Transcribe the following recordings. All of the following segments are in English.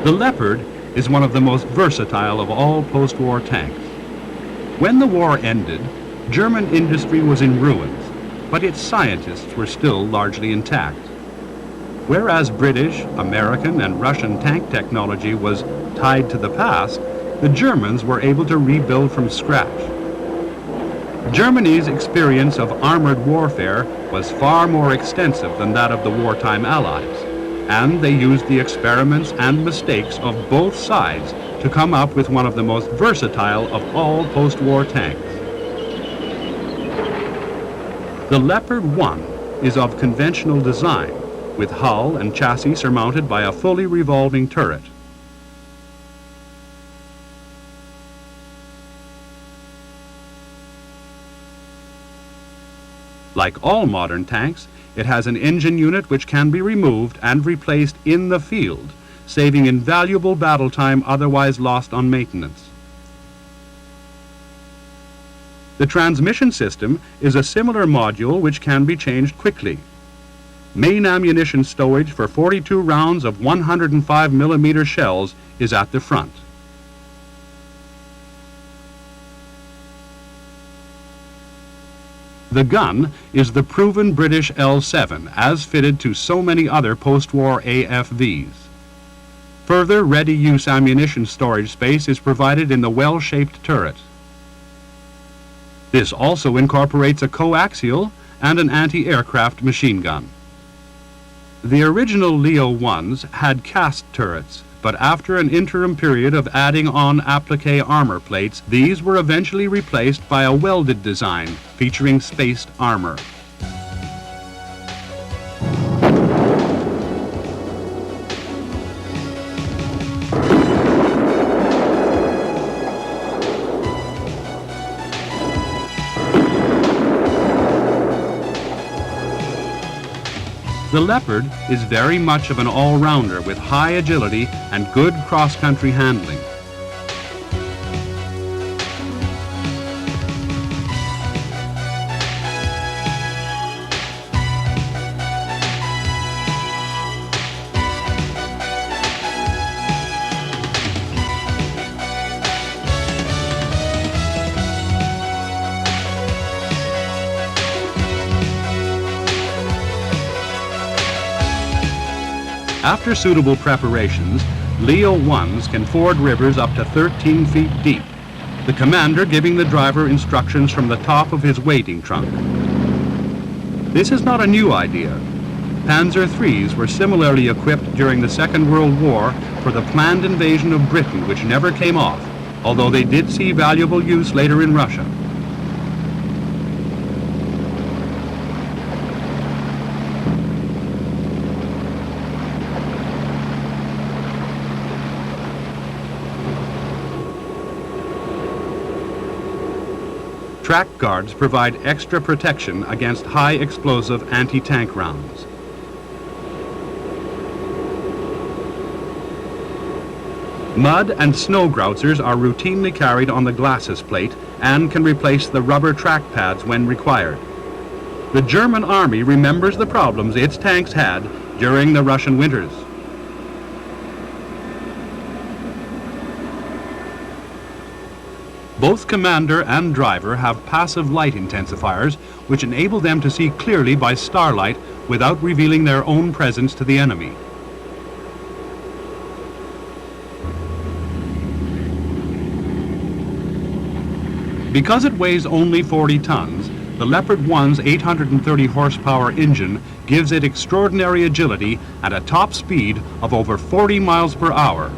The Leopard is one of the most versatile of all post-war tanks. When the war ended, German industry was in ruins, but its scientists were still largely intact. Whereas British, American, and Russian tank technology was tied to the past, the Germans were able to rebuild from scratch. Germany's experience of armored warfare was far more extensive than that of the wartime Allies, and they used the experiments and mistakes of both sides to come up with one of the most versatile of all post-war tanks. The Leopard 1 is of conventional design, with hull and chassis surmounted by a fully revolving turret. Like all modern tanks, it has an engine unit which can be removed and replaced in the field, saving invaluable battle time otherwise lost on maintenance. The transmission system is a similar module which can be changed quickly. Main ammunition stowage for 42 rounds of 105mm shells is at the front. The gun is the proven British L7, as fitted to so many other post-war AFVs. Further ready-use ammunition storage space is provided in the well-shaped turret. This also incorporates a coaxial and an anti-aircraft machine gun. The original Leo 1s had cast turrets, but after an interim period of adding on applique armor plates, these were eventually replaced by a welded design featuring spaced armor. The Leopard is very much of an all-rounder with high agility and good cross-country handling. After suitable preparations, Leo 1s can ford rivers up to 13 feet deep, the commander giving the driver instructions from the top of his wading trunk. This is not a new idea. Panzer IIIs were similarly equipped during the Second World War for the planned invasion of Britain, which never came off, although they did see valuable use later in Russia. Track guards provide extra protection against high explosive anti-tank rounds. Mud and snow groutsers are routinely carried on the glacis plate and can replace the rubber track pads when required. The German Army remembers the problems its tanks had during the Russian winters. Both commander and driver have passive light intensifiers which enable them to see clearly by starlight without revealing their own presence to the enemy. Because it weighs only 40 tons, the Leopard 1's 830 horsepower engine gives it extraordinary agility at a top speed of over 40 miles per hour.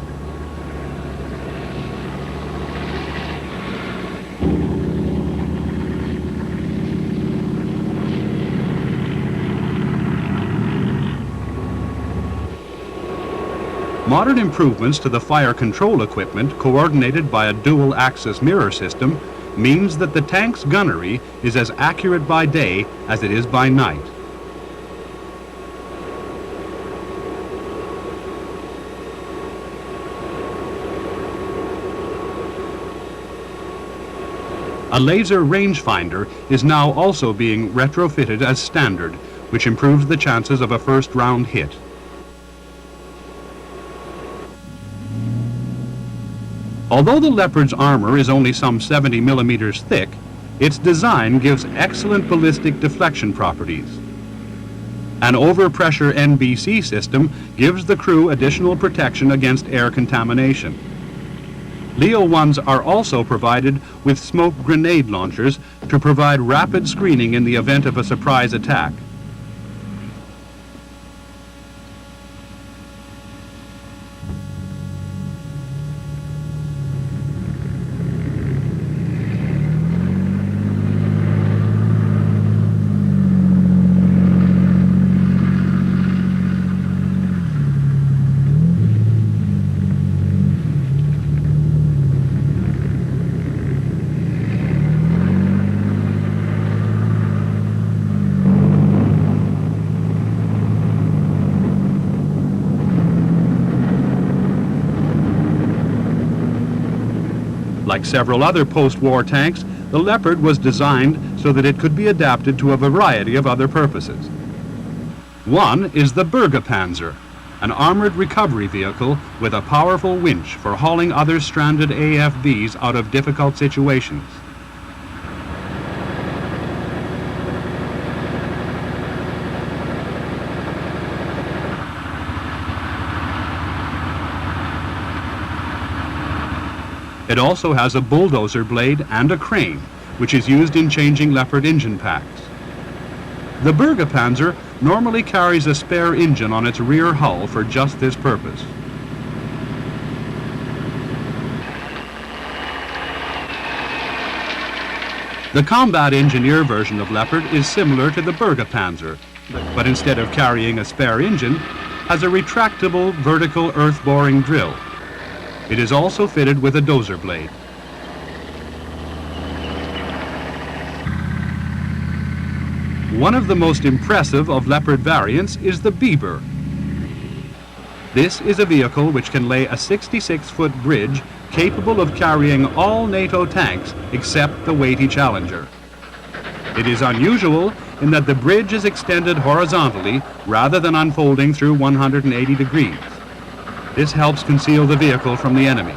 Modern improvements to the fire control equipment, coordinated by a dual-axis mirror system, means that the tank's gunnery is as accurate by day as it is by night. A laser rangefinder is now also being retrofitted as standard, which improves the chances of a first-round hit. Although the Leopard's armor is only some 70 millimeters thick, its design gives excellent ballistic deflection properties. An overpressure NBC system gives the crew additional protection against air contamination. Leo 1s are also provided with smoke grenade launchers to provide rapid screening in the event of a surprise attack. Like several other post-war tanks, the Leopard was designed so that it could be adapted to a variety of other purposes. One is the Panzer, an armored recovery vehicle with a powerful winch for hauling other stranded AFVs out of difficult situations. It also has a bulldozer blade and a crane, which is used in changing Leopard engine packs. The Panzer normally carries a spare engine on its rear hull for just this purpose. The combat engineer version of Leopard is similar to the Panzer, but instead of carrying a spare engine, has a retractable vertical earth-boring drill. It is also fitted with a dozer blade. One of the most impressive of Leopard variants is the Beaver. This is a vehicle which can lay a 66-foot bridge capable of carrying all NATO tanks except the weighty Challenger. It is unusual in that the bridge is extended horizontally rather than unfolding through 180 degrees. This helps conceal the vehicle from the enemy.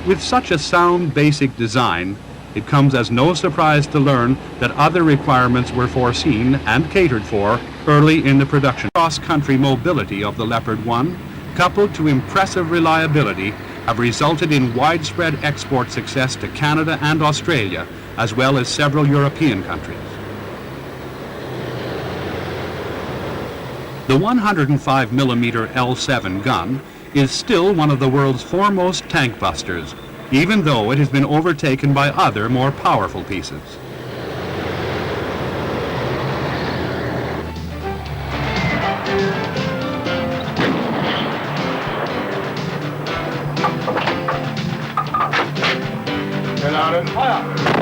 With such a sound basic design, it comes as no surprise to learn that other requirements were foreseen and catered for early in the production. Cross-country mobility of the Leopard 1, coupled to impressive reliability, have resulted in widespread export success to Canada and Australia, as well as several European countries. The 105mm L7 gun is still one of the world's foremost tank busters, even though it has been overtaken by other more powerful pieces. Get out and fire!